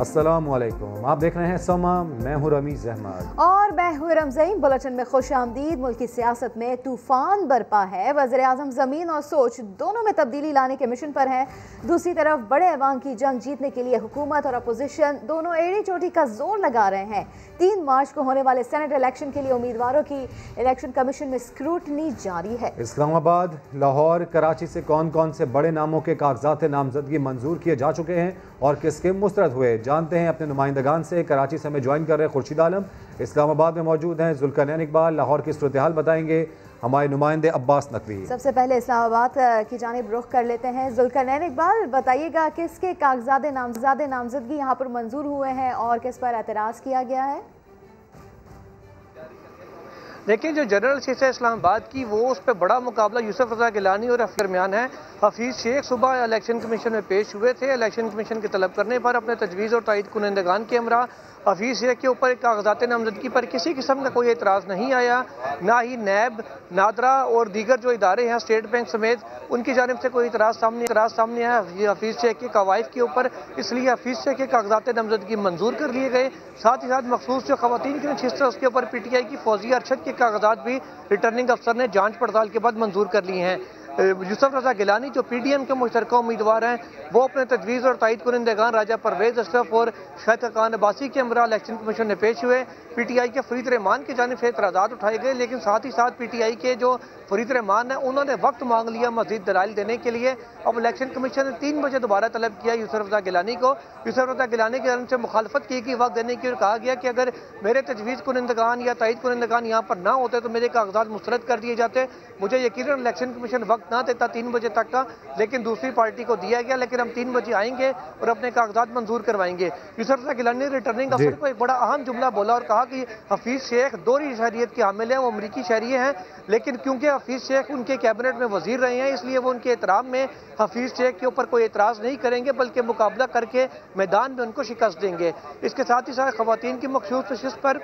अस्सलामुअलैकुम, आप देख रहे हैं समा। मैं हूं रमीज अहमद और मैं हूं रमज़ीन। बुलेटिन में खुश आमदीद। मुल्क की सियासत में तूफान बरपा है। वज़ीर आज़म ज़मीन और सोच दोनों में तब्दीली लाने के मिशन पर है। दूसरी तरफ बड़े ऐवान की जंग जीतने के लिए हुकूमत और अपोजिशन दोनों एड़ी चोटी का जोर लगा रहे हैं। 3 मार्च को होने वाले सेनेट इलेक्शन के लिए उम्मीदवारों की इलेक्शन कमीशन में स्क्रूटनी जारी है। इस्लामाबाद, लाहौर, कराची से कौन कौन से बड़े नामों के कागजात नामजदगी मंजूर किए जा चुके हैं और किसके मुस्तरद हुए, जानते हैं अपने नुमाइंदगान से। कराची से हमें ज्वाइन कर रहे हैं खुर्शीद आलम, इस्लामाबाद में मौजूद हैं जुल्करनैन इकबाल, लाहौर की सूरत हाल बताएंगे हमारे नुमाइंदे अब्बास नकवी। सबसे पहले इस्लामाबाद की जानिब रुख कर लेते हैं। जुल्करनैन इकबाल, बताइएगा किसके कागजात नामजदगी यहाँ पर मंजूर हुए हैं और किस पर एतराज़ किया गया है? लेकिन जो जनरल सीट है इस्लामाबाद की, वो उस पर बड़ा मुकाबला यूसुफ रज़ा गिलानी और दरमियान है। हफीज़ शेख सुबह इलेक्शन कमीशन में पेश हुए थे। इलेक्शन कमीशन के तलब करने पर अपने तजवीज़ और तायद कुनंदगान के हमरा हफीज़ शेख के ऊपर कागजात नामजदगी पर किसी किस्म का कोई एतराज़ नहीं आया। ना ही नैब, नादरा और दीगर जो इदारे हैं स्टेट बैंक समेत, उनकी जानिब से कोई एतराज़ सामने आया हफीज़ शेख के कवायद के ऊपर। इसलिए हफीज़ शेख के कागजात नामजदगी मंजूर कर लिए गए। साथ ही साथ मखसूस जो खवातीन की नशिस्त है उसके ऊपर PTI की फौजिया अरशद के कागजात भी रिटर्निंग अफसर ने जाँच पड़ताल के बाद मंजूर कर लिए हैं। यूसुफ रज़ा गिलानी जो PDM के मुश्तरका उम्मीदवार हैं, वो अपने तजवीज़ और तायद कुनंदगान राजा परवेज़ अशरफ और शैख खान अब्बासी के हमरा इलेक्शन कमीशन में पेश हुए। PTI के फरीद रहमान की जानिब से एतराज़ात उठाए गए, लेकिन साथ ही साथ PTI के जो फरीद रहमान है उन्होंने वक्त मांग लिया मज़ीद दलाइल देने के लिए। अब इलेक्शन कमीशन ने 3 बजे दोबारा तलब किया यूसुफ रज़ा गिलानी को। यूसुफ रज़ा गिलानी की जानिब से मुखालफत की कि वक्त देने की, और कहा गया कि अगर मेरे तजवीज़ कुनंदगान या तायद कुनंदगान यहाँ पर ना होते तो मेरे कागजात मुस्तरद कर दिए जाते। मुझे यकीनन इलेक्शन कमीशन वक्त ना देता 3 बजे तक का, लेकिन दूसरी पार्टी को दिया गया। लेकिन हम 3 बजे आएंगे और अपने कागजात मंजूर करवाएंगे। यूसुफ रज़ा गिलानी ने रिटर्निंग अफसर को एक बड़ा अहम जुमला बोला और कहा कि हफीज़ शेख दोहरी शहरियत के हामिल हैं, वो अमरीकी शहरी हैं, लेकिन क्योंकि हफीज़ शेख उनके कैबिनेट में वजीर रहे हैं, इसलिए वो उनके एहतराम में हफीज़ शेख के ऊपर कोई एतराज़ नहीं करेंगे, बल्कि मुकाबला करके मैदान में उनको शिकस्त देंगे। इसके साथ ही साथ खवातीन की मखसूस नशिस्त पर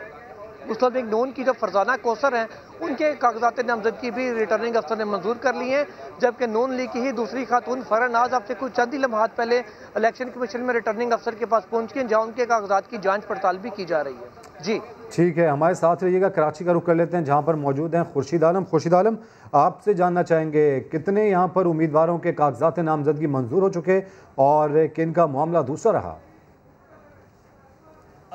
मुस्लिम लीग नून की जो फरजाना कौसर हैं, उनके कागजात नामजदगी भी रिटर्निंग अफसर ने मंजूर कर ली हैं। जबकि नून लीग की ही दूसरी खातून फरह नाज अब से कुछ चंद ही लम्हात पहले इलेक्शन कमीशन में रिटर्निंग अफसर के पास पहुंच गए, जहाँ उनके कागजात की जांच पड़ताल भी की जा रही है। जी ठीक है, हमारे साथ रहिएगा। कराची का रुख कर लेते हैं जहाँ पर मौजूद हैं खुर्शीद आलम। खुर्शीद आलम, आपसे जानना चाहेंगे कितने यहाँ पर उम्मीदवारों के कागजात नामजदगी मंजूर हो चुके और किन का मामला दूसरा रहा?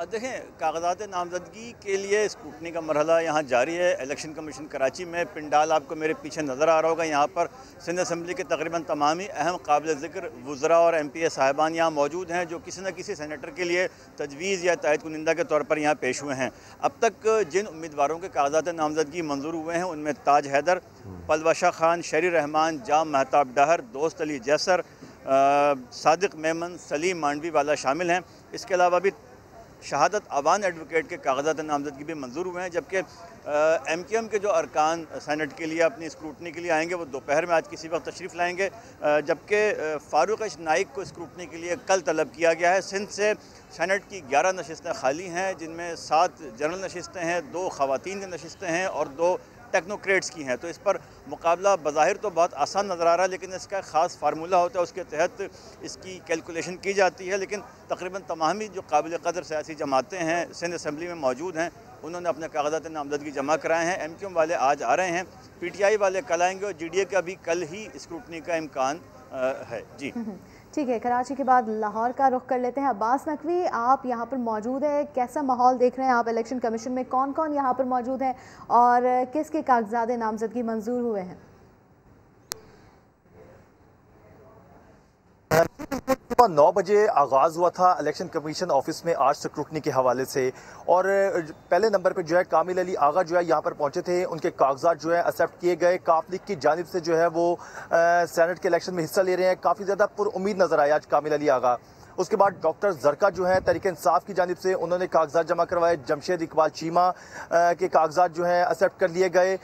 देखें, कागजात नामजदगी के लिए स्क्रूटनी का मरहला यहाँ जारी है। इलेक्शन कमीशन कराची में पिंडाल आपको मेरे पीछे नज़र आ रहा होगा। यहाँ पर सिंध असम्बली के तकरीबन तमाम ही अहम काबिल ज़िक्र वज़रा और MPA साहिबान यहाँ मौजूद हैं, जो किसी न किसी सेनेटर के लिए तजवीज़ या तायद कुनिंदा के तौर पर यहाँ पेश हुए हैं। अब तक जिन उम्मीदवारों के कागजात नामजदगी मंजूर हुए हैं उनमें ताज हैदर, पलवशा खान, शरी रहमान, जाम महताब डहर, दोस्त अली जैसर, सादिक मेमन, सलीम मांडवी वाला शामिल हैं। इसके अलावा भी शहादत अवान एडवोकेट के कागजात नामजदगी भी मंजूर हुए हैं। जबकि MQM के जो अरकान सेनेट के लिए अपनी स्क्रूटनी के लिए आएंगे वो दोपहर में आज किसी वक्त तशरीफ़ लाएंगे। जबकि फ़ारूक नाइक को स्क्रूटनी के लिए कल तलब किया गया है। सिंध से सेनेट की 11 नशिस्तें खाली हैं, जिनमें 7 जनरल नशिस्तें हैं, 2 ख़वातीन की नशिस्तें हैं और 2 टेक्नोक्रेट्स की हैं। तो इस पर मुकाबला बज़ाहिर तो बहुत आसान नज़र आ रहा है, लेकिन इसका ख़ास फार्मूला होता है, उसके तहत इसकी कैलकुलेशन की जाती है। लेकिन तकरीबन तमाम ही जो काबिल क़दर सियासी जमातें हैं सिंध असम्बली में मौजूद हैं, उन्होंने अपने कागजात नामजदगी जमा कराए हैं। MQM वाले आज आ रहे हैं, PTI वाले कल आएंगे और GDA का भी कल ही स्क्रूटनी का इम्कान है। जी ठीक है, कराची के बाद लाहौर का रुख कर लेते हैं। अब्बास नकवी, आप यहाँ पर मौजूद है, कैसा माहौल देख रहे हैं आप इलेक्शन कमीशन में? कौन कौन यहाँ पर मौजूद है और किसके कागजात नामजदगी मंजूर हुए हैं? 9 बजे आगाज़ हुआ था इलेक्शन कमीशन ऑफिस में आज स्क्रूटनी के हवाले से, और पहले नंबर पर जो है कामिल अली आगा जो है यहाँ पर पहुँचे थे। उनके कागजात जो है एक्सेप्ट किए गए। काफ लीग की जानिब से जो है वो सेनेट के इलेक्शन में हिस्सा ले रहे हैं। काफ़ी ज़्यादा पुरुम्मीद नज़र आया आज कामिल अली आगा। उसके बाद डॉक्टर जरका जो है तहरीक इंसाफ की जानिब से, उन्होंने कागजात जमा करवाए। जमशेद इकबाल चीमा के कागजात जो हैं एक्सेप्ट कर लिए गए।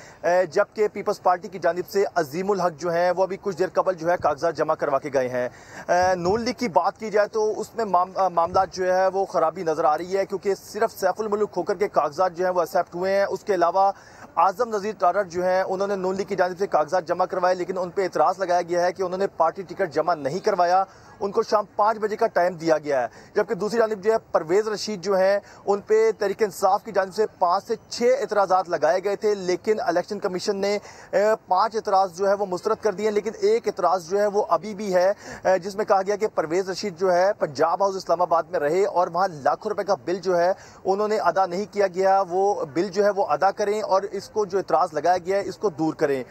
जबकि पीपल्स पार्टी की जानिब से अजीमुल हक जो हैं वो अभी कुछ देर कबल जो है कागजात जमा करवा के गए हैं। नून लीग की बात की जाए तो उसमें मामला जो है वो ख़राबी नज़र आ रही है, क्योंकि सिर्फ सैफुल मुल्क खोकर के कागजात जो हैं वो एक्सेप्ट हुए हैं। उसके अलावा आजम नज़ीर तारड़ जो है उन्होंने नून लीग की जानिब से कागजात जमा करवाए, लेकिन उन पर एतराज़ लगाया गया है कि उन्होंने पार्टी टिकट जमा नहीं करवाया। उनको शाम 5 बजे का टाइम दिया गया है। जबकि दूसरी जानिब जो है परवेज़ रशीद जो है उन पे तहरीक इंसाफ की जानिब से 5 से 6 एतराज़ात लगाए गए थे, लेकिन इलेक्शन कमीशन ने 5 एतराज़ जो है वो मुस्तरद कर दिए। लेकिन एक एतराज़ जो है वो अभी भी है, जिसमें कहा गया कि परवेज़ रशीद जो है पंजाब हाउस इस्लामाबाद में रहे और वहाँ लाखों रुपए का बिल जो है उन्होंने अदा नहीं किया गया, वो बिल जो है वो अदा करें और इसको जो एतराज़ लगाया गया है इसको दूर करें।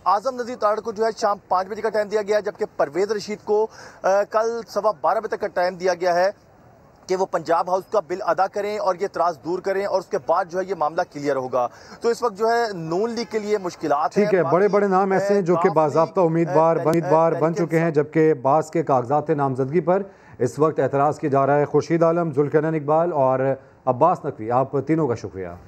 आजम नज़ीर तारड़ को जो है शाम 5 बजे का टाइम दिया गया है, जबकि परवेज़ रशीद को कल 12:15 बजे तक का टाइम दिया गया है कि वो पंजाब हाउस का बिल अदा करें और ये एतराज़ दूर करें और उसके बाद जो है ये मामला क्लियर होगा। तो इस वक्त जो है नून लीग के लिए मुश्किलात ठीक है। बड़े बड़े नाम ऐसे हैं जो कि बाज़ाब्ता उम्मीदवार बन चुके हैं, जबकि बास के कागजात नामजदगी पर इस वक्त एतराज़ किया जा रहा है। खुर्शीद आलम, जुल्करनैन इकबाल और अब्बास नकवी, आप तीनों का शुक्रिया।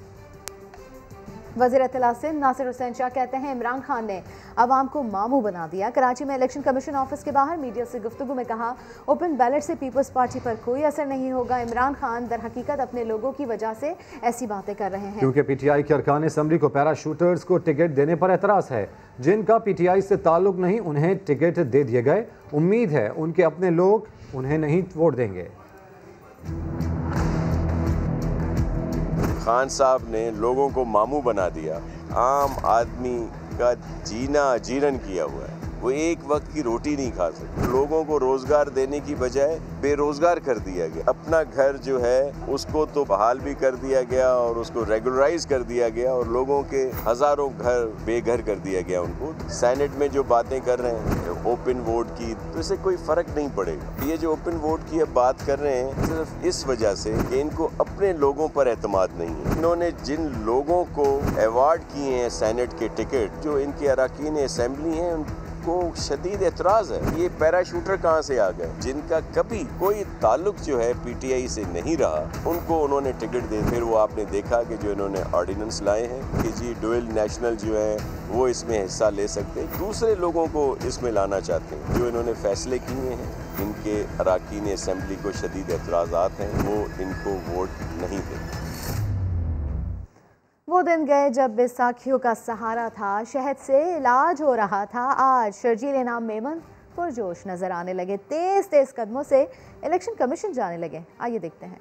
वज़ीर इत्तला सिंध नासिर हुसैन शाह कहते हैं इमरान खान ने आवाम को मामू बना दिया। कराची में इलेक्शन कमीशन ऑफिस के बाहर मीडिया से गुफ्तगू में कहा, ओपन बैलेट से पीपल्स पार्टी पर कोई असर नहीं होगा। इमरान खान दर हकीकत अपने लोगों की वजह से ऐसी बातें कर रहे हैं। क्योंकि पीटीआई के अरकान असम्बली को पैराशूटर्स को टिकट देने पर एतराज़ है। जिनका पीटीआई से ताल्लुक नहीं उन्हें टिकट दे दिए गए। उम्मीद है उनके अपने लोग उन्हें नहीं वोट देंगे। खान साहब ने लोगों को मामू बना दिया। आम आदमी का जीना जीरन किया हुआ है, वो एक वक्त की रोटी नहीं खा सकते। लोगों को रोजगार देने की बजाय बेरोजगार कर दिया गया। अपना घर जो है उसको तो बहाल भी कर दिया गया और उसको रेगुलराइज कर दिया गया और लोगों के हजारों घर बेघर कर दिया गया उनको। सेनेट में जो बातें कर रहे हैं ओपन वोट की, तो इससे कोई फर्क नहीं पड़ेगा। ये जो ओपन वोट की अब बात कर रहे हैं सिर्फ इस वजह से कि इनको अपने लोगों पर एतमाद नहीं है। इन्होंने जिन लोगों को अवार्ड किए हैं सेनेट के टिकट, जो इनके अरकान असेंबली हैं, को शदीद एतराज़ है। ये पैराशूटर कहाँ से आ गए जिनका कभी कोई ताल्लुक जो है पीटीआई से नहीं रहा, उनको उन्होंने टिकट दे। फिर वो आपने देखा कि जो इन्होंने ऑर्डिनेंस लाए हैं कि जी डुअल नेशनल जो है वो इसमें हिस्सा ले सकते हैं, दूसरे लोगों को इसमें लाना चाहते हैं। जो इन्होंने फैसले किए हैं, इनके अरकान असेंबली को शदीद एतराज़ात हैं, वो इनको वोट नहीं देंगे। वो दिन गए जब बैसाखियों का सहारा था, शहद से इलाज हो रहा था। आज शर्जील इनाम मेमन पुरजोश नजर आने लगे, तेज तेज कदमों से इलेक्शन कमीशन जाने लगे। आइए देखते हैं।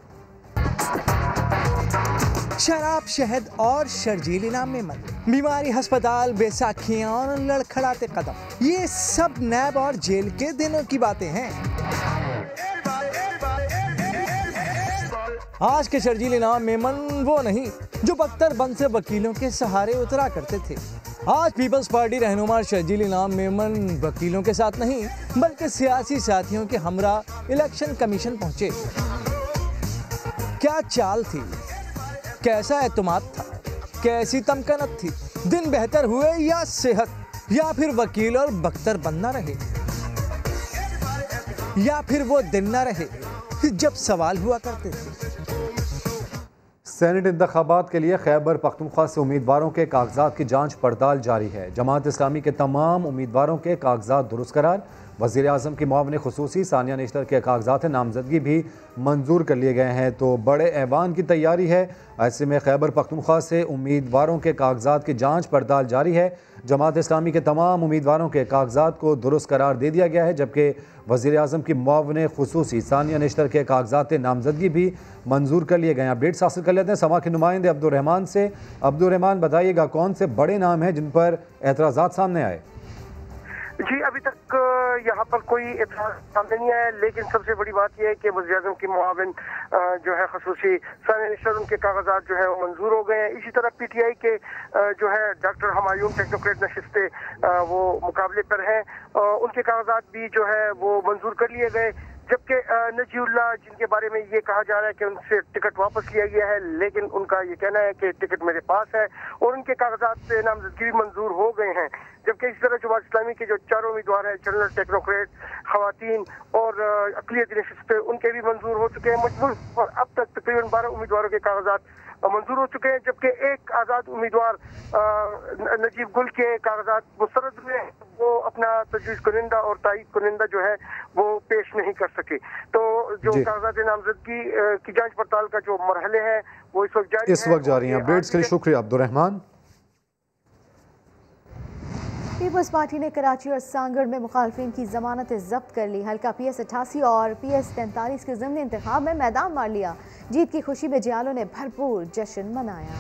शराब, शहद और शर्जील इनाम मेमन, बीमारी, अस्पताल, बैसाखियां और लड़खड़ाते कदम, ये सब नैब और जेल के दिनों की बातें हैं। आज के शर्जील इनाम मेमन वो नहीं जो बख्तरबंद से वकीलों के सहारे उतरा करते थे। आज पीपल्स पार्टी रहनुमा शर्जील इनाम मेमन वकीलों के साथ नहीं बल्कि सियासी साथियों के हमरा इलेक्शन कमीशन पहुंचे। क्या चाल थी, कैसा एतमाद था, कैसी तमकनत थी। दिन बेहतर हुए या सेहत, या फिर वकील और बख्तरबंद न रहे, या फिर वो दिन न रहे जब सवाल हुआ करते थे। सेनेट इंतखाबात के लिए खैबर पख्तूनख्वा से उम्मीदवारों के कागजात की जांच पड़ताल जारी है। जमात इस्लामी के तमाम उम्मीदवारों के कागजात दुरुस्त करार। वज़ीर आज़म की मुआविन खुसूसी सानिया निश्तर के कागजात नामजदगी भी मंजूर कर लिए गए हैं, तो बड़े ऐवान की तैयारी है। ऐसे में खैबर पख्तूनख्वा से उम्मीदवारों के कागजात की जाँच पड़ताल जारी है। जमात इस्लामी के तमाम उम्मीदवारों के कागजात को दुरुस्त करार दे दिया गया है, जबकि वज़ीर आज़म की मुआविन खुसूसी सानिया निश्तर के कागजात नामजदगी भी मंजूर कर लिए गए हैं। अपडेट्स हासिल कर लेते हैं समा के नुमाइंदे अब्दुर्रहमान से। अब्दुर्रहमान, बताइएगा कौन से बड़े नाम हैं जिन पर एतराज़ात सामने आए? जी, अभी तक यहाँ पर कोई एतराज़ सामने नहीं आया, लेकिन सबसे बड़ी बात यह है कि वज़ीर आज़म की मुआविन जो है खुसूसी सानिया निश्तर, उनके कागजात जो है वो मंजूर हो गए हैं। इसी तरह पीटीआई के जो है डॉक्टर हमायूं टेक्नोक्रेट नशिस्ते वो मुकाबले पर हैं, उनके कागजात भी जो है वो मंजूर कर लिए गए। जबकि नजीउल्लाह, जिनके बारे में ये कहा जा रहा है कि उनसे टिकट वापस लिया गया है, लेकिन उनका ये कहना है कि टिकट मेरे पास है और उनके कागजात से नामजदगी भी मंजूर हो गए हैं। जबकि इस तरह जमात इस्लामी के जो चारों उम्मीदवार हैं, जनरल टेक्नोक्रेट, खवातीन और अक़लियती नशिस्तें, उनके भी मंजूर हो चुके हैं मजबूर, और अब तक तकरीबन 12 उम्मीदवारों के कागजात मंजूर हो चुके हैं। जबकि एक आज़ाद उम्मीदवार नजीब गुल के कागजात मुस्तरद हुए, वो अपना तजवीज़ कुनिंदा और तायीद कुनिंदा जो है वो पेश नहीं कर सके। तो जो कागजात नामजदगी की जांच पड़ताल का जो मरहले हैं वो इस वक्त जारी हैं। अपडेट्स के लिए शुक्रिया अब्दुर्रहमान। पीपल्स पार्टी ने कराची और सांगड़ में मुखालफिन की जमानतें जब्त कर ली। हल्का PS 88 और PS 43 के ज़िमनी इंतखाब में मैदान मार लिया। जीत की खुशी में जियालों ने भरपूर जश्न मनाया।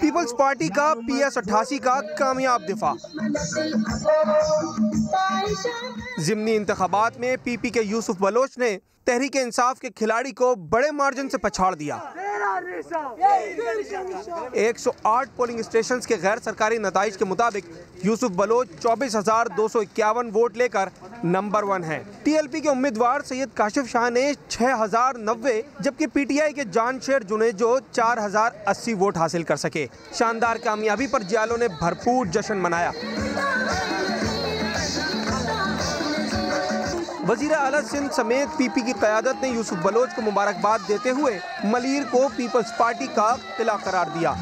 पीपल्स पार्टी का PS 88 का कामयाब दिफा। ज़िमनी इंतखाबात में PP के यूसुफ बलोच ने तहरीक इंसाफ के खिलाड़ी को बड़े मार्जिन से पछाड़ दिया। 108 पोलिंग स्टेशन के गैर सरकारी नताइज के मुताबिक यूसुफ बलोच 24,251 वोट लेकर नंबर 1 है। TLP के उम्मीदवार सैयद काशिफ शाह ने 6,090, जबकि PTI के जानशेर जुनेजो 4,080 वोट हासिल कर सके। शानदार कामयाबी पर जियालों ने भरपूर जश्न मनाया। वज़ीर आला सिंध समेत PP की क़यादत ने यूसुफ बलोच को मुबारकबाद देते हुए मलीर को पीपल्स पार्टी का किला करार दिया।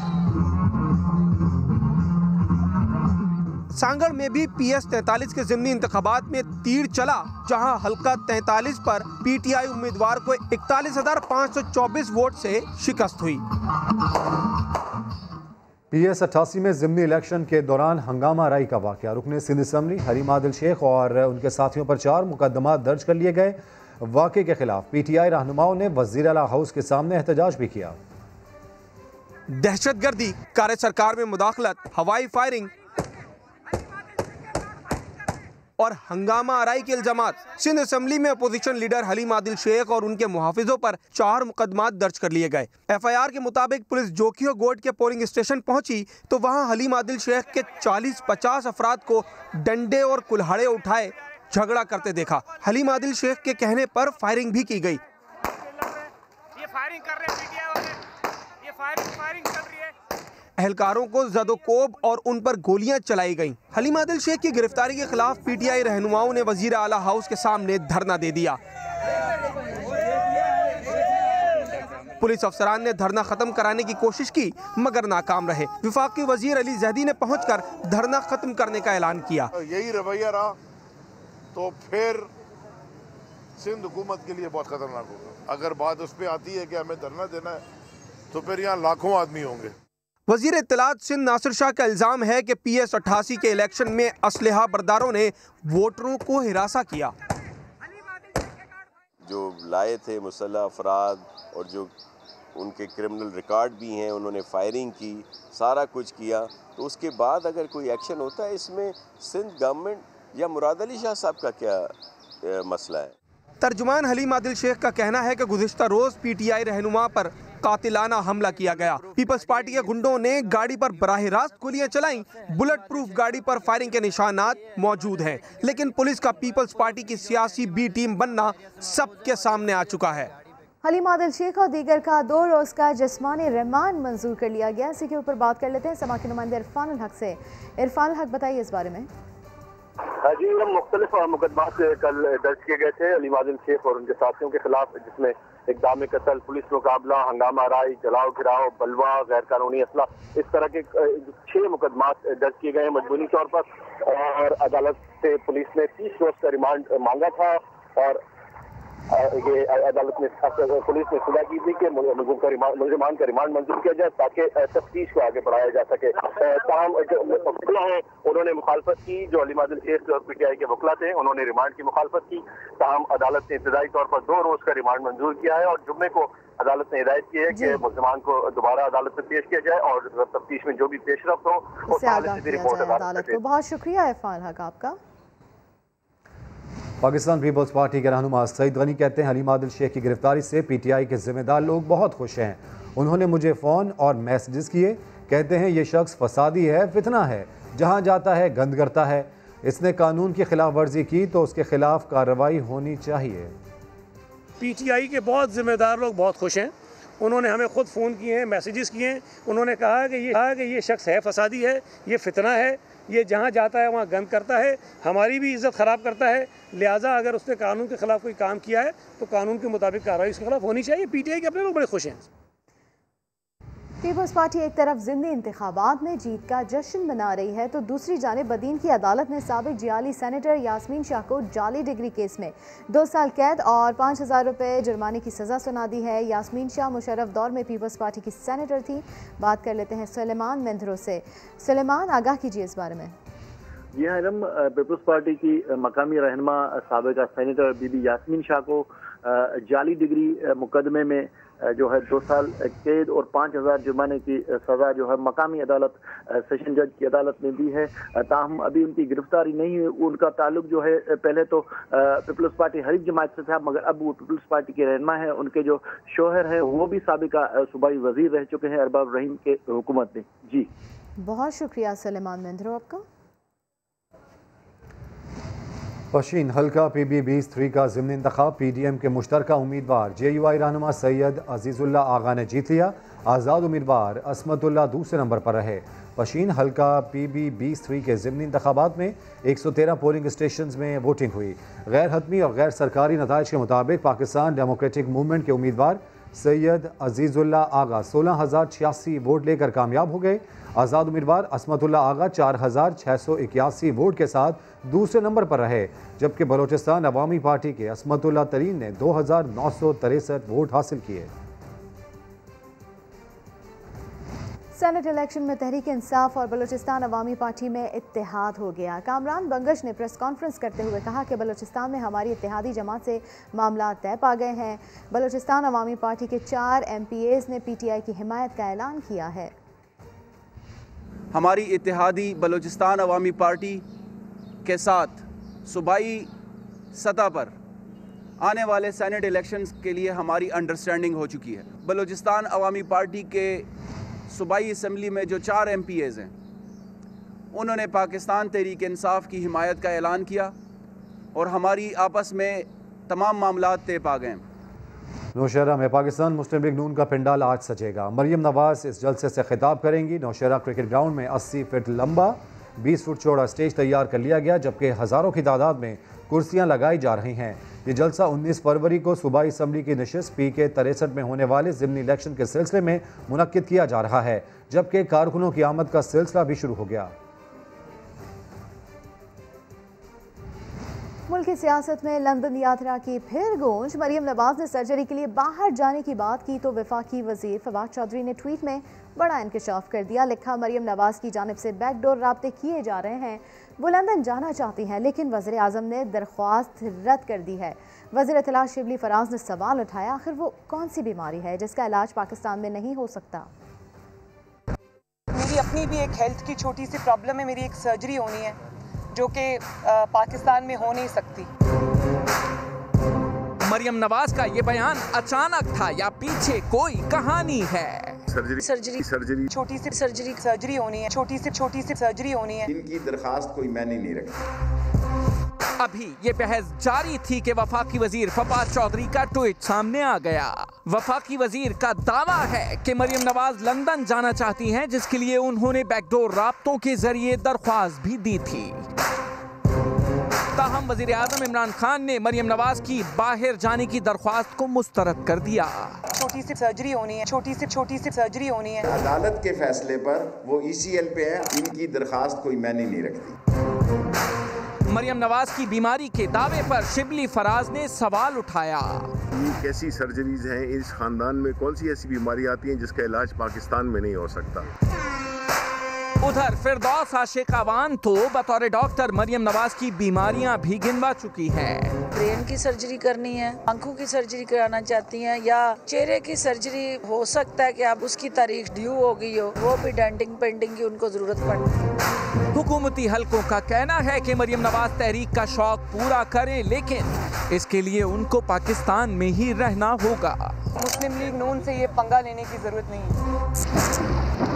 सांगड़ में भी PS 43 के ज़िमनी इंतखाबात में तीर चला, जहां हल्का 43 पर PTI उम्मीदवार को 41,524 वोट से शिकस्त हुई। PS 88 में ज़िमनी इलेक्शन के दौरान हंगामा आराई का वाक़या। रुकने सिंध असम्बली हलीम आदिल शेख और उनके साथियों पर 4 मुकदमा दर्ज कर लिए गए। वाक़े के खिलाफ PTI रहनुमाओं ने वज़ीर आला हाउस के सामने एहतजाज भी किया। दहशतगर्दी, कार्य सरकार में मुदाखलत, हवाई फायरिंग और हंगामा आराई के इल्जामात। सिंध असम्बली में अपोजिशन लीडर हलीम आदिल शेख और उनके मुहाफिजों पर 4 मुकदमात दर्ज कर लिए गए। FIR के मुताबिक पुलिस जोखियो गोट के पोलिंग स्टेशन पहुंची तो वहां हलीम आदिल शेख के 40-50 अफराद को डंडे और कुल्हाड़े उठाए झगड़ा करते देखा। हलीम आदिल शेख के कहने पर फायरिंग भी की गई। एहलकारों को ज़दोकोब और उन पर गोलियां चलाई गईं। हलीम आदिल शेख की गिरफ्तारी के खिलाफ PTI रहनुमाओं ने वज़ीर आला हाउस के सामने धरना दे दिया। पुलिस अफसरान ने धरना खत्म कराने की कोशिश की मगर नाकाम रहे। विफाकी वजीर अली ज़हदी ने पहुंचकर धरना खत्म करने का ऐलान किया। यही रवैया रहा तो फिर सिंध हुकूमत के लिए बहुत खतरनाक होगा। अगर बात उस पर आती है कि हमें धरना देना है तो फिर यहाँ लाखों आदमी होंगे। वजीर इत्तलात सिंध नासिर शाह का इल्ज़ाम है कि PS 88 के इलेक्शन में असलहा बरदारों ने वोटरों को हिरासा किया। जो लाए थे मुसल्लह अफराद और जो उनके क्रिमिनल रिकॉर्ड भी हैं, उन्होंने फायरिंग की, सारा कुछ किया, तो उसके बाद अगर कोई एक्शन होता है इसमें सिंध गवर्नमेंट या मुराद अली शाह साहब का क्या मसला है? तर्जुमान हलीम आदिल शेख का कहना है कि गुज़िश्ता रोज़ PTI रहनुमा पर कातिलाना हमला किया गया। पीपल्स पार्टी के गुंडों ने गाड़ी पर बराह रास्त गोलियां चलाईं। बुलेट प्रूफ गाड़ी पर फायरिंग के निशानात मौजूद हैं, लेकिन पुलिस का पीपल्स पार्टी की सियासी B टीम बनना सबके सामने आ चुका है। हलीम आदिल शेख और दीगर का 2 रोज का जिस्मानी रिमांड मंजूर कर लिया गया। इसी के ऊपर बात कर लेते हैं समा के नुमाइंदे इरफान अल हक से। इरफान अल हक, बताइए इस बारे में। जी, मुख्तलिफ मुकदमात कल दर्ज किए गए थे हलीम आदिल शेख और उनके साथियों के खिलाफ, जिसमें इक़दाम कत्ल, पुलिस मुकाबला, हंगामा आराई, जलाओ गिराओ, बलवा, गैर कानूनी असला, इस तरह के 6 मुकदमात दर्ज किए गए मजबूरी तौर पर। और अदालत से पुलिस ने 30 रोज का रिमांड मांगा था और ये अदालत ने पुलिस ने सुलह की थी कि मुलजमान का रिमांड मंजूर किया जाए ताकि तफ्तीश को आगे बढ़ाया जा सके। तमाम जो वकील हैं उन्होंने मुखालफत की। जो हलीम आदिल शेख और PTI के वकील थे उन्होंने रिमांड की मुखालफत की। तमाम अदालत ने इब्तदाई तौर पर 2 रोज का रिमांड मंजूर किया है और जुम्मे को अदालत ने हिदायत की है कि मुलजमान को दोबारा अदालत में पेश किया जाए और तफ्तीश में जो भी पेशरफ्त हो उससे रिपोर्ट अदालत को। बहुत शुक्रिया इरफान हक आपका। पाकिस्तान पीपल्स पार्टी के रहनुमा सईद गनी कहते हैं हलीम आदिल शेख की गिरफ्तारी से PTI के जिम्मेदार लोग बहुत खुश हैं। उन्होंने मुझे फ़ोन और मैसेजेस किए। कहते हैं ये शख्स फसादी है, फितना है, जहां जाता है गंद करता है। इसने कानून की खिलाफ वर्जी की तो उसके खिलाफ कार्रवाई होनी चाहिए। PTI के बहुत जिम्मेदार लोग बहुत खुश हैं। उन्होंने हमें खुद फ़ोन किए हैं, मैसेजेस किए हैं। उन्होंने कहा कि ये शख्स है फसादी है, ये फितना है, ये जहाँ जाता है वहाँ गंद करता है, हमारी भी इज़्ज़त ख़राब करता है। लिहाजा अगर उसने कानून के ख़िलाफ़ कोई काम किया है तो कानून के मुताबिक कार्रवाई उसके खिलाफ होनी चाहिए। PTI के अपने लोग बड़े खुश हैं। पीपल्स पार्टी एक तरफ ज़िमनी इंतखाबात में जीत का जश्न मना रही है तो दूसरी जानिब बदीन की अदालत ने साबिक जियाली सेनेटर यास्मीन शाह को जाली डिग्री केस में 2 साल कैद और 5,000 रुपये जुर्माने की सज़ा सुना दी है। यास्मीन शाह मुशर्रफ दौर में पीपल्स पार्टी की सेनेटर थी। बात कर लेते हैं सुलेमान मेंधरो से। सुलेमान, आगाह कीजिए इस बारे में। जी हाँ इलम, पीपल्स पार्टी की मकामी रहनुमा साबिका सेनेटर बीबी यास्मीन शाह को जाली डिग्री मुकदमे में जो है 2 साल कैद और 5,000 जुर्माने की सज़ा जो है मकामी अदालत सेशन जज की अदालत ने दी है। ताहम अभी उनकी गिरफ्तारी नहीं हुई। उनका ताल्लुक जो है पहले तो पीपल्स पार्टी हरीफ जमात से था, मगर अब वो पीपल्स पार्टी के रहनुमा है। उनके जो शोहर है वो भी साबिका सूबाई वजीर रह चुके हैं अरबाब रहीम के हुकूमत में। जी बहुत शुक्रिया सुलेमान मेंधरो आपका। पशीन हल्का PB-23 का ज़िमनी इंतखाब PDM के मुश्तरका उम्मीदवार JUI रहनुमा सैयद अजीज़ुल्ला आगा ने जीत लिया। आज़ाद उम्मीदवार असमतुल्ला दूसरे नंबर पर रहे। पशीन हल्का PB-23 के ज़िमनी इंतखाबात में 113 पोलिंग स्टेशन में वोटिंग हुई। गैर हतमी और गैर सरकारी नताइज के मुताबिक पाकिस्तान डेमोक्रेटिक मूवमेंट के उम्मीदवार सैयद अजीज़ुल्ला आगा 16,086 वोट लेकर कामयाब हो गए। आज़ाद उम्मीदवार असमतुल्ला आगा 4,681 वोट के साथ दूसरे नंबर पर रहे, जबकि बलोचिस्तान अवामी पार्टी के असमतुल्ला तरीन ने 2,963 वोट हासिल किए। सेनेट इलेक्शन में तहरीक इंसाफ और बलूचिस्तान अवामी पार्टी में इत्तेहाद हो गया। कामरान बंगश ने प्रेस कॉन्फ्रेंस करते हुए कहा कि बलूचिस्तान में हमारी इत्तेहादी जमात से मामला तय पा गए हैं। बलूचिस्तान अवामी पार्टी के 4 MPAs ने PTI की हिमायत का ऐलान किया है। हमारी इत्तेहादी बलूचिस्तान अवामी पार्टी के साथ सूबाई सतह पर आने वाले सेनेट इलेक्शंस के लिए हमारी अंडरस्टैंडिंग हो चुकी है। बलूचिस्तान अवामी पार्टी के सूबाई असम्बली में जो 4 MPAs हैं उन्होंने पाकिस्तान तहरीक इंसाफ की हिमायत का ऐलान किया और हमारी आपस में तमाम मामला तय पा गए। नौशहरा में पाकिस्तान मुस्लिम लीग नून का पंडाल आज सजेगा। मरियम नवाज इस जलसे से खिताब करेंगी। नौशहरा क्रिकेट ग्राउंड में 80 फीट लंबा 20 फुट चौड़ा स्टेज तैयार कर लिया गया, जबकि हज़ारों की तादाद में कुर्सियां लगाई जा रही हैं। ये जलसा 19 फरवरी को सूबाई असम्बली की नशिस्त PK 63 में होने वाले ज़िमनी इलेक्शन के सिलसिले में मुनक्किद किया जा रहा है, जबकि कारकुनों की आमद का सिलसिला भी शुरू हो गया। मुल्की सियासत में लंदन यात्रा की फिर गूंज। मरियम नवाज ने सर्जरी के लिए बाहर जाने की बात की तो वफाकी वजीर फवाद चौधरी ने ट्वीट में बड़ा इंकशाफ कर दिया। लिखा, मरियम नवाज की जानिब से बैकडोर राब्ते किए जा रहे हैं। वो लंदन जाना चाहती हैं, लेकिन वज़ीर आज़म ने दरख्वास्त रद्द कर दी है। वज़ीर इत्तलात शिबली फराज ने सवाल उठाया, आखिर वो कौन सी बीमारी है जिसका इलाज पाकिस्तान में नहीं हो सकता। मेरी अपनी भी एक हेल्थ की छोटी सी प्रॉब्लम है। मेरी एक सर्जरी होनी है जो कि पाकिस्तान में हो नहीं सकती। मरियम नवाज का ये बयान अचानक था या पीछे कोई कहानी है? सर्जरी छोटी सी सर्जरी होनी है। छोटी सी सर्जरी होनी है। इनकी दरखास्त कोई मैंने नहीं रखी। अभी ये बहस जारी थी कि वफाकी वजीर फवाद चौधरी का ट्वीट सामने आ गया। वफाकी वजीर का दावा है कि मरियम नवाज लंदन जाना चाहती हैं, जिसके लिए उन्होंने बैकडोर राब्तों के जरिए दरख्वास्त भी दी थी। ताहम वजीर आज़म इमरान खान ने मरियम नवाज की बाहर जाने की दरख्वास्त को मुस्तरद कर दिया। छोटी सी सर्जरी होनी है। छोटी सी सर्जरी होनी है। अदालत के फैसले पर वो ECL पे है। इनकी दरखास्त कोई मैंने नहीं रखती। मरियम नवाज की बीमारी के दावे पर शिबली फराज ने सवाल उठाया। ये कैसी सर्जरीज हैं? इस खानदान में कौन सी ऐसी बीमारी आती है जिसका इलाज पाकिस्तान में नहीं हो सकता? उधर फिरदौस आशिकावान तो बतौर डॉक्टर मरियम नवाज की बीमारियां भी गिनवा चुकी हैं। ब्रेन की सर्जरी करनी है, आंखों की सर्जरी कराना चाहती हैं, या चेहरे की सर्जरी हो सकता है कि अब उसकी तारीख ड्यू हो गई हो, वो भी डेंटिंग पेंटिंग की उनको जरूरत पड़ती। हुकूमती हलकों का कहना है कि मरियम नवाज तहरीक का शौक पूरा करें, लेकिन इसके लिए उनको पाकिस्तान में ही रहना होगा। मुस्लिम लीग नून से ये पंगा लेने की जरूरत नहीं है।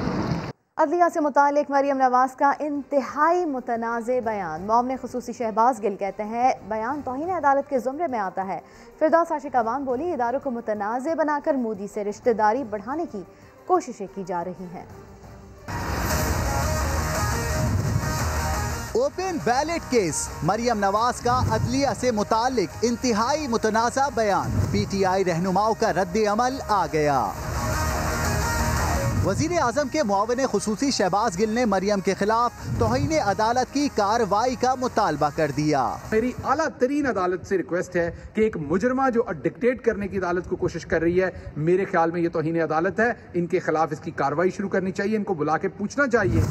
अदलिया से मुतालिक मरियम नवाज का इंतहाई मुतनाज़े बयान। मौमन खुसूसी शहबाज गिल कहते हैं बयान तौहीन अदालत के ज़ुमरे में आता है। फिरदौस आशिकावान बोली, इदारों को मुतनाज़े बनाकर मोदी से रिश्तेदारी बढ़ाने की कोशिशें की जा रही हैं। Open ballot case, Maryam Nawaz का अदलिया से मुतालिक इंतहाई मुतनाज़ा बयान। PTI रहनुमाओं का रद्द अमल आ गया। वजीर आजम के मुआविन खुसूसी शहबाज गिल ने मरियम के खिलाफ तौहीन अदालत की कार्रवाई का मुतालबा कर दिया। मेरी आला तरीन अदालत से रिक्वेस्ट है कि एक मुजरमा जो डिक्टेट करने की अदालत को कोशिश कर रही है, मेरे ख्याल में ये तौहीन अदालत है, इनके खिलाफ इसकी कार्रवाई शुरू करनी चाहिए, इनको बुला के पूछना चाहिए।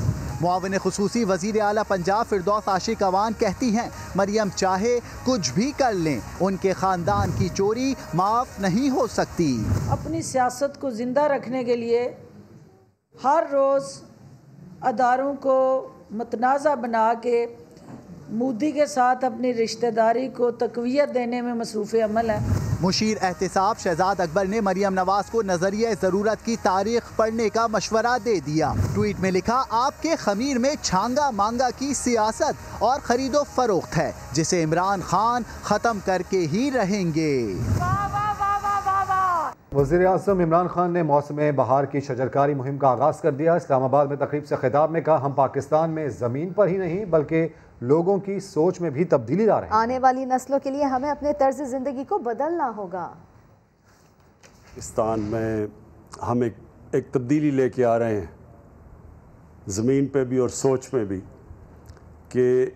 मुआविन खुसूसी वजीर आला पंजाब फिरदौस आशिक अवान कहती हैं मरियम चाहे कुछ भी कर लें, उनके खानदान की चोरी माफ नहीं हो सकती। अपनी सियासत को जिंदा रखने के लिए हर रोज़ अदारों को मतनाज़ा बना के मोदी के साथ अपनी रिश्तेदारी को तक़वियत देने में मसरूफ़ अमल है। मुशीर एहतिसाब शहजाद अकबर ने मरियम नवाज को नजरिया ज़रूरत की तारीख पढ़ने का मशवरा दे दिया। ट्वीट में लिखा, आपके खमीर में छांगा मांगा की सियासत और खरीदो फरोख्त है जिसे इमरान खान ख़त्म करके ही रहेंगे। वज़ीर आज़म इमरान खान ने मौसम बहार की शजरकारी मुहिम का आगाज़ कर दिया। इस्लामाबाद में तकरीब से खिताब में कहा, हम पाकिस्तान में ज़मीन पर ही नहीं बल्कि लोगों की सोच में भी तब्दीली ला रहे हैं। आने वाली नस्लों के लिए हमें अपने तर्ज ज़िंदगी को बदलना होगा। पाकिस्तान में हम एक तब्दीली लेके आ रहे हैं, ज़मीन पे भी और सोच में भी, कि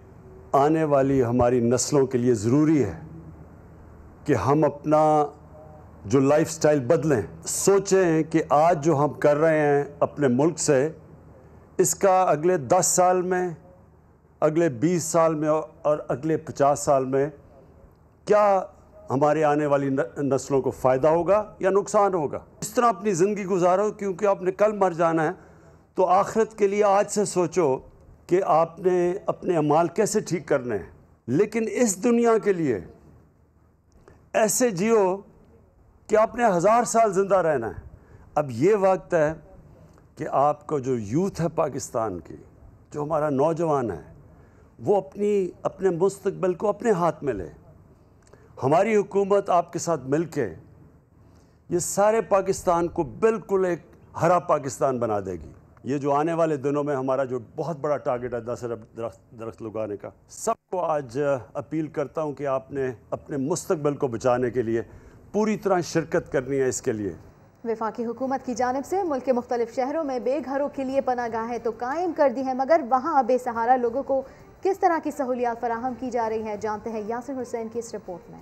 आने वाली हमारी नस्लों के लिए ज़रूरी है कि हम अपना जो लाइफस्टाइल बदलें। सोचें कि आज जो हम कर रहे हैं अपने मुल्क से, इसका अगले 10 साल में, अगले 20 साल में और अगले 50 साल में क्या हमारे आने वाली नस्लों को फ़ायदा होगा या नुकसान होगा। इस तरह अपनी ज़िंदगी गुजारो, क्योंकि आपने कल मर जाना है, तो आखिरत के लिए आज से सोचो कि आपने अपने अमाल कैसे ठीक करने हैं। लेकिन इस दुनिया के लिए ऐसे जियो कि आपने 1000 साल ज़िंदा रहना है। अब ये वक्त है कि आपको जो यूथ है पाकिस्तान की, जो हमारा नौजवान है, वो अपने मुस्तकबिल को अपने हाथ में ले। हमारी हुकूमत आपके साथ मिलके ये सारे पाकिस्तान को बिल्कुल एक हरा पाकिस्तान बना देगी। ये जो आने वाले दिनों में हमारा जो बहुत बड़ा टारगेट है 10 अरब दरख्त लगाने का, सबको आज अपील करता हूँ कि आपने अपने मुस्तकबिल को बचाने के लिए पूरी तरह शिरकत करनी है। इसके लिए वफाकी हुकूमत की जानिब से मुल्क के मुख्तलिफ शहरों में बेघरों के लिए पनागाहें तो कायम कर दी हैं, मगर वहाँ बेसहारा लोगों को किस तरह की सहूलियात फराहम की जा रही हैं, जानते हैं यासिर हुसैन की इस रिपोर्ट में।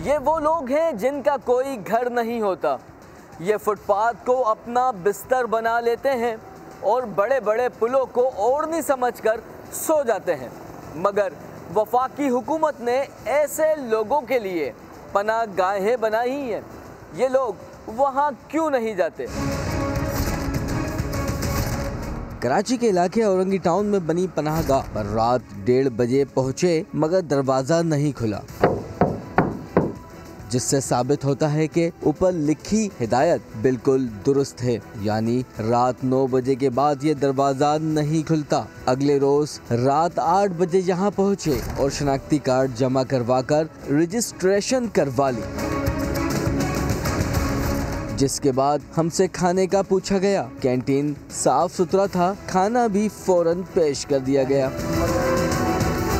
ये वो लोग हैं जिनका कोई घर नहीं होता। ये फुटपाथ को अपना बिस्तर बना लेते हैं और बड़े बड़े पुलों को ओढ़नी समझकर सो जाते हैं, मगर वफाकी हुकूमत ने ऐसे लोगों के लिए पनाहगाहें बनाई हैं। ये लोग वहाँ क्यों नहीं जाते? कराची के इलाके औरंगी टाउन में बनी पनाहगाह पर रात 1:30 बजे पहुँचे, मगर दरवाज़ा नहीं खुला, जिससे साबित होता है कि ऊपर लिखी हिदायत बिल्कुल दुरुस्त है, यानी रात 9 बजे के बाद ये दरवाज़ा नहीं खुलता। अगले रोज रात 8 बजे यहाँ पहुँचे और शनाख्ती कार्ड जमा करवाकर रजिस्ट्रेशन करवा ली, जिसके बाद हमसे खाने का पूछा गया। कैंटीन साफ सुथरा था, खाना भी फौरन पेश कर दिया गया।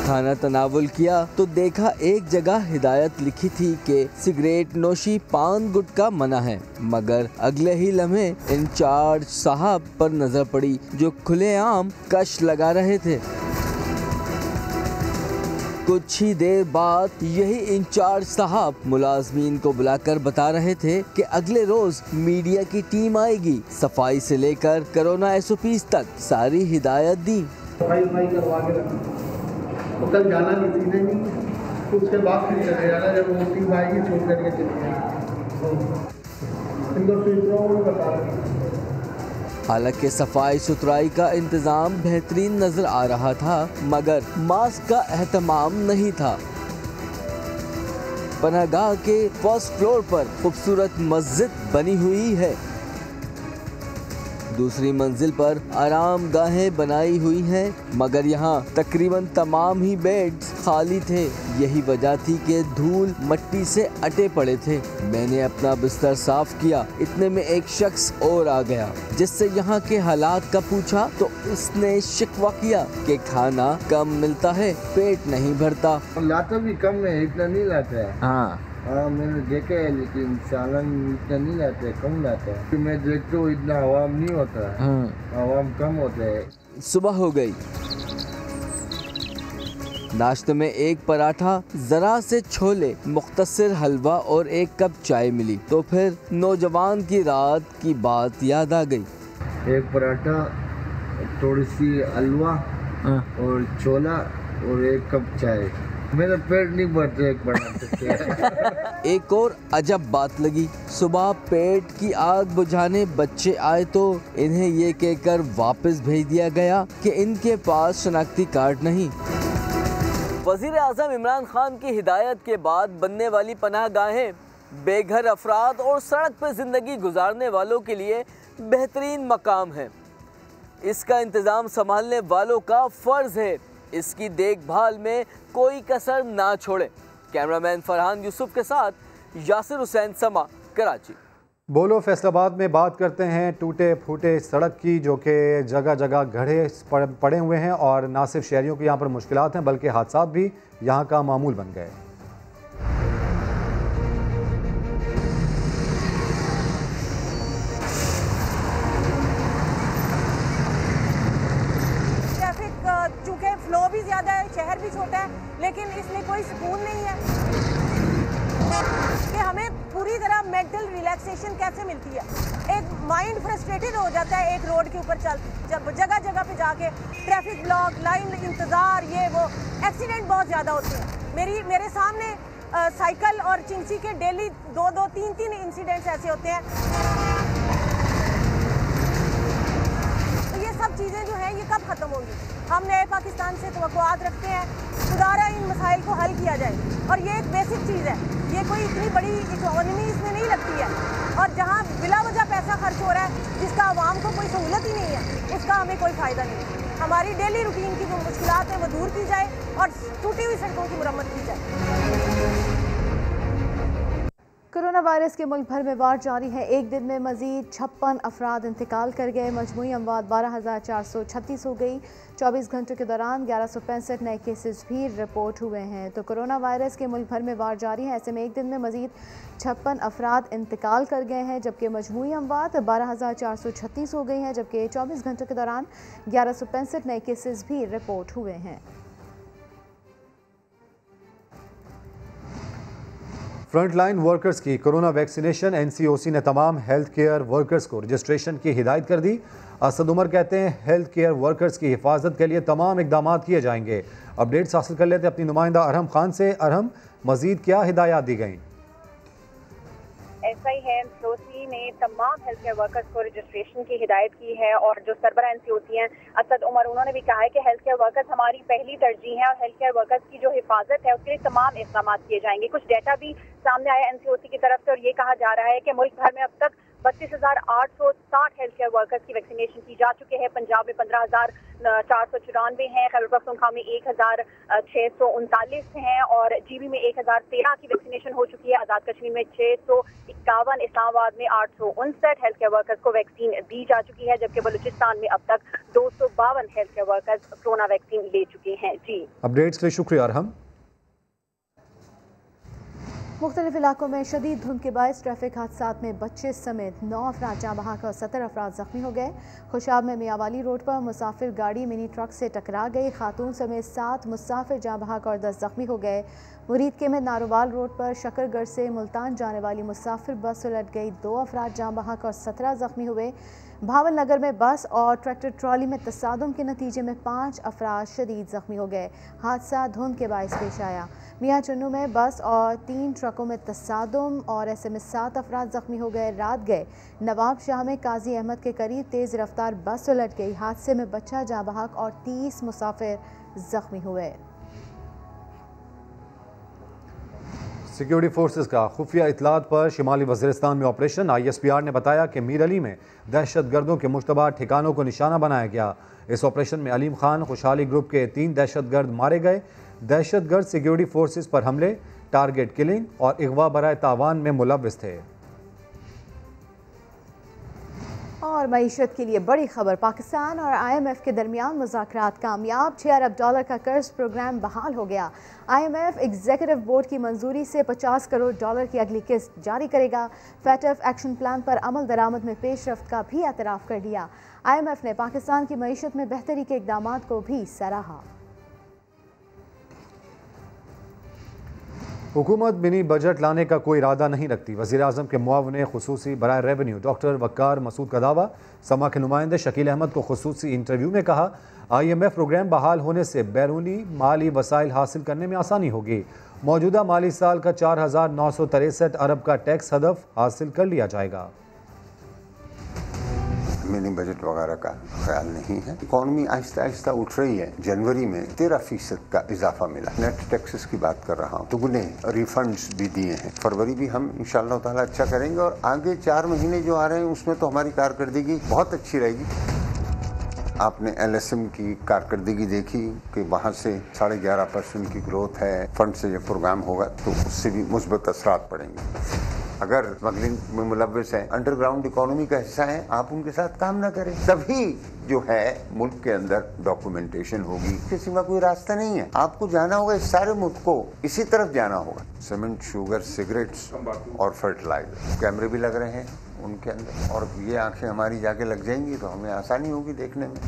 खाना तनावुल किया तो देखा एक जगह हिदायत लिखी थी कि सिगरेट नोशी पान गुटखा मना है, मगर अगले ही लम्हे इंचार्ज साहब पर नजर पड़ी जो खुलेआम कश लगा रहे थे। कुछ ही देर बाद यही इंचार्ज साहब मुलाजमीन को बुलाकर बता रहे थे कि अगले रोज मीडिया की टीम आएगी, सफाई से लेकर कोरोना SOPs तक सारी हिदायत दी। तो कल जाना नहीं थी, नहीं उसके बाद फिर चले जाना, जब वो टीम आएगी छोड़ करके चले जाएंगे। हालांकि सफाई सुथराई का इंतजाम बेहतरीन नजर आ रहा था, मगर मास्क का एहतमाम नहीं था। पनाहगाह के फर्स्ट फ्लोर पर खूबसूरत मस्जिद बनी हुई है, दूसरी मंजिल पर आराम गाहें बनाई हुई हैं, मगर यहाँ तकरीबन तमाम ही बेड्स खाली थे। यही वजह थी कि धूल मट्टी से अटे पड़े थे। मैंने अपना बिस्तर साफ किया, इतने में एक शख्स और आ गया, जिससे यहाँ के हालात का पूछा तो उसने शिकवा किया कि खाना कम मिलता है, पेट नहीं भरता। लाता भी कम है, इतना नहीं लाता है। हाँ, हाँ मैंने देखा है, लेकिन चालान इतना नहीं लाते, कम लाते हैं। मैं देखता हूँ इतना आवाम नहीं होता है, आवाम कम होता है। सुबह हो गई, नाश्ते में एक पराठा, जरा से छोले, मुख्तसर हलवा और एक कप चाय मिली। तो फिर नौजवान की रात की बात याद आ गई। एक पराठा, थोड़ी सी हलवा और छोला और एक कप चाय। मेरा पेट नहीं भरता एक पराठे से। एक और अजब बात लगी, सुबह पेट की आग बुझाने बच्चे आए तो इन्हें ये कहकर वापस भेज दिया गया कि इनके पास शनाख्ती कार्ड नहीं। वज़ीर आज़म इमरान खान की हिदायत के बाद बनने वाली पनाहगाहें बेघर अफराद और सड़क पर ज़िंदगी गुजारने वालों के लिए बेहतरीन मकाम है। इसका इंतज़ाम संभालने वालों का फ़र्ज़ है इसकी देखभाल में कोई कसर ना छोड़े। कैमरामैन फरहान यूसुफ के साथ यासिर हुसैन, समा, कराची। बोलो फैसलाबाद में बात करते हैं टूटे फूटे सड़क की, जो कि जगह जगह गड्ढे पड़े हुए हैं और ना सिर्फ शहरियों की यहाँ पर मुश्किलात हैं बल्कि हादसात भी यहाँ का मामूल बन गए। चूँकि फ्लो भी ज़्यादा है, शहर भी छोटा है, लेकिन इसमें कोई सुकून नहीं है कि हमें पूरी तरह मेंटल रिलैक्सेशन कैसे मिलती है। एक माइंड फ्रस्ट्रेटेड हो जाता है एक रोड के ऊपर जब जगह जगह पे जाके ट्रैफिक ब्लॉक, लाइन इंतज़ार, ये वो एक्सीडेंट बहुत ज़्यादा होते हैं। मेरे सामने साइकिल और चिंची के डेली 2-2, 3-3 इंसिडेंट्स ऐसे होते हैं। तो ये सब चीज़ें जो हैं ये कब ख़त्म होंगी? हम नए पाकिस्तान से तवक्कुआत रखते हैं, खुदारा इन मसाइल को हल किया जाए। और ये एक बेसिक चीज़ है, ये कोई इतनी बड़ी इकोनॉमी इसमें नहीं लगती है। और जहाँ बिला वजह पैसा खर्च हो रहा है जिसका आवाम को कोई सहूलत ही नहीं है, उसका हमें कोई फ़ायदा नहीं है। हमारी डेली रूटीन की जो मुश्किलात हैं वो दूर की जाए और टूटी हुई सड़कों की मुरम्मत की जाए। कोरोना वायरस के मुल्क भर में वार जारी है। एक दिन में मजीद 56 अफराद इंतकाल कर गए। मजमूई अमवात 12,436 हो गई। 24 घंटों के दौरान 1165 नए केसेस भी रिपोर्ट हुए हैं। तो कोरोना वायरस के मुल्क भर में वार जारी है। ऐसे में एक दिन में मजीद 56 अफराद इंतकाल कर गए हैं, जबकि मजमूई अमवात 12,436 हो गई हैं, जबकि 24 घंटों के दौरान 1165 नए केसेस भी रिपोर्ट हुए हैं। फ्रंटलाइन वर्कर्स की कोरोना वैक्सीनेशन, एनसीओसी ने तमाम हेल्थ केयर वर्कर्स को रजिस्ट्रेशन की हिदायत कर दी। असद उमर कहते हैं हेल्थ केयर वर्कर्स की हिफाजत के लिए तमाम इकदाम किए जाएंगे। अपडेट्स हासिल कर लेते अपनी नुमाइंदा अरहम खान से। अरहम, मजीद क्या हिदायत दी गई? एसआई है एनसीओसी ने तमाम हेल्थ केयर वर्कर्स को रजिस्ट्रेशन की हिदायत की है और जो सरबरा एनसीओसी हैं असद उमर, उन्होंने भी कहा है कि हेल्थ केयर वर्कर्स हमारी पहली तरजीह है और हेल्थ केयर वर्कर्स की जो हिफाजत है उसके लिए तमाम इक़दाम किए जाएंगे। कुछ डेटा भी सामने आया एनसीओसी की तरफ से और ये कहा जा रहा है कि मुल्क भर में अब तक 32,860 हेल्थ केयर वर्कर्स की वैक्सीनेशन की जा चुकी है। पंजाब में 15,494 हैं, खैबर पख्तूनख्वा में 1,639 हैं और जीबी में 1,013 की वैक्सीनेशन हो चुकी है। आज़ाद कश्मीर में 651, इस्लामाबाद में 859 हेल्थ केयर वर्कर्स को वैक्सीन दी जा चुकी है, जबकि बलूचिस्तान में अब तक 252 health care workers corona vaccine ले चुके हैं। जी, अपडेट्स के लिए शुक्रिया अरहम। मुख्तलिफ इलाकों में शदीद धुंध के बायस ट्रैफिक हादसात में बच्चे समेत 9 अफराद जाँ बहक और 17 अफराद जख्मी हो गए। खुशाब में मियावाली रोड पर मुसाफिर गाड़ी मिनी ट्रक से टकरा गई। खातून समेत 7 मुसाफिर जाँ बहक और 10 जख्मी हो गए। मुरीद के में नारोवाल रोड पर शकरगढ़ से मुल्तान जाने वाली मुसाफिर बस उलट गई। 2 अफराद जाँ बहक और 17 जख्मी हुए। भावल नगर में बस और ट्रैक्टर ट्रॉली में तसादुम के नतीजे में 5 अफराद शदीद जख्मी हो गए। हादसा धुंध के बायस पेश आया। मियाँ चन्नू में बस और 3 ट्रकों में तसादुम और ऐसे में 7 अफराद जख्मी हो गए। रात गए नवाब शाह में काजी अहमद के करीब तेज़ रफ्तार बस उलट गई। हादसे में बच्चा जाँ बहक और 30 मुसाफिर जख्मी हुए। सिक्योरिटी फोर्सेस का खुफिया इतलात पर शिमाली वज़ीरिस्तान में ऑपरेशन। ISPR ने बताया कि मीर अली में दहशत गर्दों के मुश्तबा ठिकानों को निशाना बनाया गया। इस ऑपरेशन में अलीम खान खुशहाली ग्रुप के 3 दहशत गर्द मारे गए। दहशत गर्द सिक्योरिटी फोर्सेस पर हमले, टारगेट किलिंग और अगवा बराए तावान में मुलव्विस थे। और मईशत के लिए बड़ी खबर, पाकिस्तान और IMF के दरमियान मुज़ाकरात कामयाब। $6 अरब का कर्ज प्रोग्राम बहाल हो गया। IMF एग्जीक्यूटिव बोर्ड की मंजूरी से $50 करोड़ की अगली किस्त जारी करेगा। FATF एक्शन प्लान पर अमल दरामद में पेशरफ्त का भी एतराफ़ कर दिया। IMF ने पाकिस्तान की मईशत में बेहतरी के इक़दामात को भी सराहा। हुकूमत मिनी बजट लाने का कोई इरादा नहीं रखती। वज़ीर-ए-आज़म के मुआविन खुसूसी बराए रेवेन्यू डॉक्टर वक्कार मसूद का दावा। समा के नुमाइंदे शकील अहमद को खुसूसी इंटरव्यू में कहा, IMF प्रोग्राम बहाल होने से बैरूनी माली वसाइल हासिल करने में आसानी होगी। मौजूदा माली साल का 4,963 अरब का टैक्स हदफ हासिल कर लिया जाएगा। मिनी बजट वगैरह का ख्याल नहीं है। इकॉनमी आहिस्ता आहिस्ता उठ रही है। जनवरी में 13% का इजाफा मिला। नेट टैक्सेस की बात कर रहा हूँ, दुगने रिफंड्स भी दिए हैं। फरवरी भी हम इंशाअल्लाह ताला अच्छा करेंगे और आगे 4 महीने जो आ रहे हैं उसमें तो हमारी कारकर्दगी बहुत अच्छी रहेगी। आपने LSM की कारकर्दगी देखी कि वहाँ से 11.5% की ग्रोथ है। फंड से जब प्रोग्राम होगा तो उससे भी मुस्बत असरात पड़ेंगे। अगर स्मगलिंग में मुलव्वस है, अंडरग्राउंड इकोनॉमी का हिस्सा है, आप उनके साथ काम ना करें, तभी जो है मुल्क के अंदर डॉक्यूमेंटेशन होगी। इसके सिवा कोई रास्ता नहीं है। आपको जाना होगा, इस सारे मुल्क को इसी तरफ जाना होगा। सीमेंट, शुगर, सिगरेट्स और फर्टिलाइजर, कैमरे भी लग रहे हैं उनके अंदर, और ये आंखें हमारी जाके लग जाएंगी तो हमें आसानी होगी देखने में।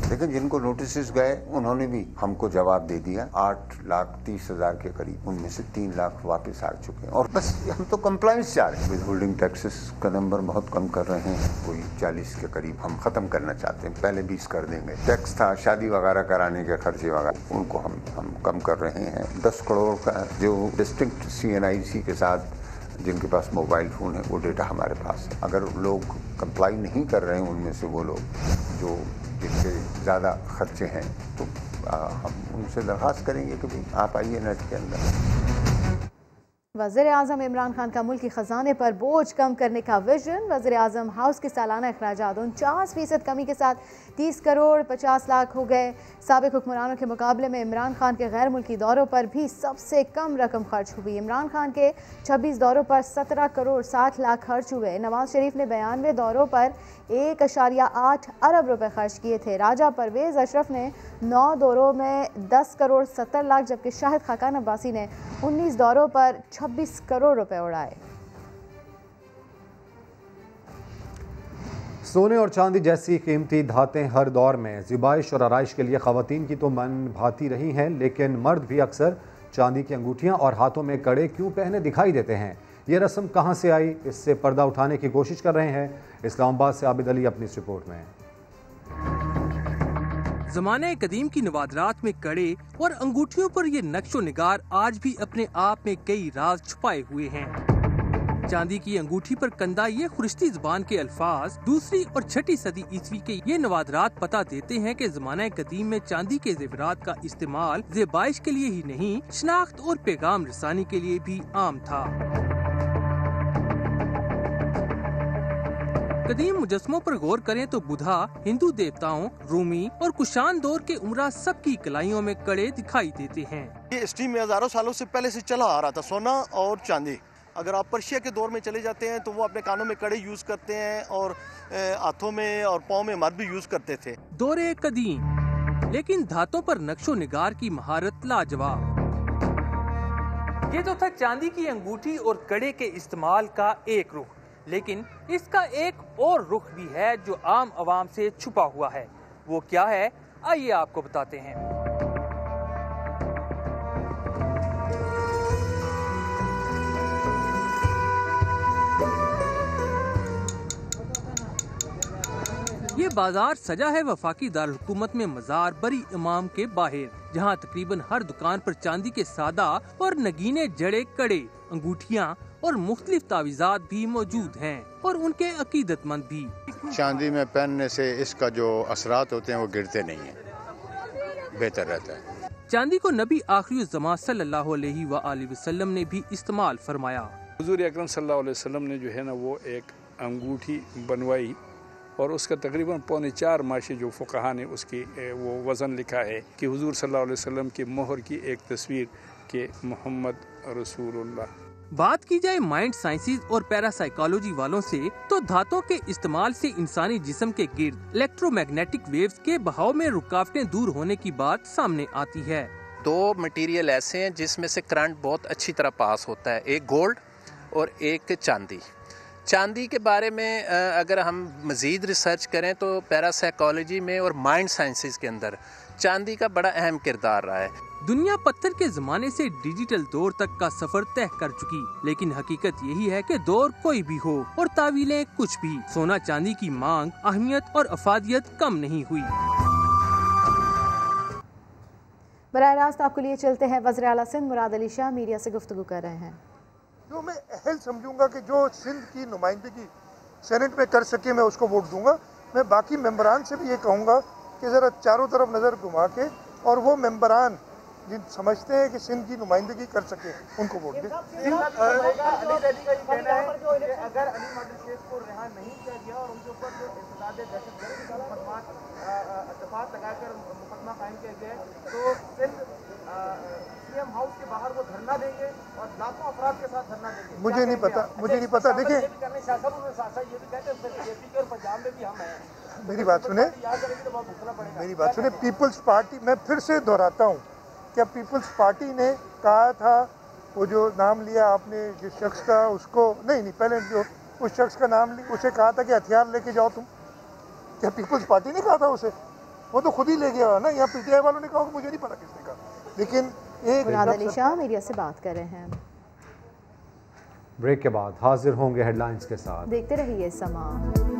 लेकिन जिनको नोटिस गए उन्होंने भी हमको जवाब दे दिया। 8,30,000 के करीब, उनमें से 3 लाख वापस आ चुके हैं। और बस हम तो कंप्लायंस चाह रहे हैं। विद होल्डिंग टैक्सेस का नंबर बहुत कम कर रहे हैं, कोई 40 के करीब हम खत्म करना चाहते हैं। पहले 20 कर देंगे। टैक्स था शादी वगैरह कराने के खर्चे वगैरह, उनको हम कम कर रहे हैं। 10 करोड़ का जो डिस्ट्रिक्ट CNIC के साथ जिनके पास मोबाइल फ़ोन है, वो डेटा हमारे पास है। अगर लोग कंप्लाई नहीं कर रहे हैं, उनमें से वो लोग जो जिनके ज़्यादा खर्चे हैं, तो हम उनसे दरख्वास्त करेंगे कि भाई आप आइए नेट के अंदर। वज़ीर-ए-आज़म इमरान खान का मुल्की ख़जाने पर बोझ कम करने का विजन। वज़ीर-ए-आज़म हाउस के सालाना अखराजात 49% कमी के साथ 30 करोड़ 50 लाख हो गए। साबिक़ हुक्मरानों के मुकाबले में इमरान खान के गैर मुल्की दौरों पर भी सबसे कम रकम खर्च हुई। इमरान खान के 26 दौरों पर 17 करोड़ 60 लाख खर्च हुए। नवाज शरीफ ने 92 दौरों पर 1.8 अरब रुपए खर्च किए थे। राजा परवेज़ अशरफ ने 9 दौरों में 10 करोड़ 70 लाख, जबकि शाहिद खाकान अब्बासी ने 19 दौरों पर 26 करोड़ रुपए उड़ाए। सोने और चांदी जैसी कीमती धातें हर दौर में ज़िबाइश और आराइश के लिए ख़वातीन की तो मन भाती रही हैं, लेकिन मर्द भी अक्सर चांदी की अंगूठियां और हाथों में कड़े क्यों पहने दिखाई देते हैं। ये रस्म कहां से आई, इससे पर्दा उठाने की कोशिश कर रहे हैं इस्लामाबाद से आबिद अली अपनी इस रिपोर्ट में। ज़माने कदीम की नवादरात में कड़े और अंगूठियों पर ये नक्शो निगार आज भी अपने आप में कई राज छुपाए हुए हैं। चांदी की अंगूठी पर कंदा ये खुरिश्ती ज़बान के अल्फाज 2वीं और 6वीं सदी ईस्वी के ये नवादरात पता देते हैं कि ज़माने कदीम में चांदी के ज़ेवरात का इस्तेमाल ज़ेबाइश के लिए ही नहीं, शनाख्त और पैगाम रसानी के लिए भी आम था। कदीम मुजस्मों पर गौर करें तो बुधा, हिंदू देवताओं, रूमी और कुशान दौर के उमरा सबकी कलाइयों में कड़े दिखाई देते हैं। ये स्टीम में हजारों सालों से पहले से चला आ रहा था, सोना और चांदी। अगर आप पर्शिया के दौर में चले जाते हैं तो वो अपने कानों में कड़े यूज करते हैं और हाथों में और पाँव में मर्द भी यूज करते थे। दौरे कदीम, लेकिन धातों पर नक्शो निगार की महारत लाजवाब। ये तो था चांदी की अंगूठी और कड़े के इस्तेमाल का एक रुख, लेकिन इसका एक और रुख भी है जो आम आवाम से छुपा हुआ है। वो क्या है, आइए आपको बताते हैं। ये बाजार सजा है वफाकी दारुल हुकूमत में मजार बरी इमाम के बाहर, जहाँ तकरीबन हर दुकान पर चांदी के सादा और नगीने जड़े कड़े, अंगूठियाँ और मुख्तलिफ तावीज़ात भी मौजूद हैं और उनके अकीदतमंद भी। चांदी में पहनने से इसका जो असरात होते हैं वो गिरते नहीं हैं, बेहतर रहता है। चांदी को नबी आखिरी ज़मां सल्लल्लाहु अलैहि वसल्लम ने भी इस्तेमाल फरमाया। हुजूर अकरम सल्लल्लाहु अलैहि वसल्लम ने जो है ना वो एक अंगूठी बनवाई और उसका तकरीबन 4.25 माशे जो फ़ुक़हा ने उसकी वो वज़न लिखा है कि हुजूर सल्लल्लाहु अलैहि वसल्लम की मोहर की एक तस्वीर के मोहम्मद रसूलुल्लाह। बात की जाए माइंड साइंसेज और पैरासाइकोलॉजी वालों से, तो धातुओं के इस्तेमाल से इंसानी जिस्म के गिर्द इलेक्ट्रोमैग्नेटिक वेव्स के बहाव में रुकावटें दूर होने की बात सामने आती है। दो मटेरियल ऐसे हैं जिसमें से करंट बहुत अच्छी तरह पास होता है, एक गोल्ड और एक चांदी। चांदी के बारे में अगर हम मज़ीद रिसर्च करें तो पैरासाइकोलॉजी में और माइंड साइंसेज के अंदर चांदी का बड़ा अहम किरदार रहा है। दुनिया पत्थर के जमाने से डिजिटल दौर तक का सफर तय कर चुकी, लेकिन हकीकत यही है कि दौर कोई भी हो और तावीलें कुछ भी, सोना चांदी की मांग, अहमियत और अफादियत कम नहीं हुई। बराह रास्त आपको लिए चलते हैं। वज़ीर आला सिंध मुराद अली शाह मीडिया से गुफ्तगू कर रहे हैं। जो मैं अहल समझूंगा कि जो सिंध की नुमाइंदगी सेनेट में कर सके मैं उसको वोट दूंगा। मैं बाकी मेंबरान से भी ये कहूँगा कि ज़रा चारों तरफ नज़र घुमा के और वो मेंबरान जिन समझते हैं कि सिंध की नुमाइंदगी कर सके उनको वोट दें। मुझे नहीं पता देखिए मेरी बात सुने पीपल्स पार्टी, मैं फिर से दोहराता हूँ, क्या पीपल्स पार्टी ने कहा था, वो जो नाम लिया आपने जिस शख्स का, उसको नहीं पहले जो उस शख्स का नाम लिया उसे कहा था कि हथियार लेके जाओ तुम, क्या पीपल्स पार्टी ने कहा था उसे? वो तो खुद ही ले गया ना, यहाँ पीटीआई वालों ने कहा, मुझे नहीं पता किसने कहा। लेकिन मुराद अली शाह मीडिया से बात कर रहे हैं। ब्रेक के बाद हाजिर होंगे हेडलाइंस के साथ, देखते रहिए समा।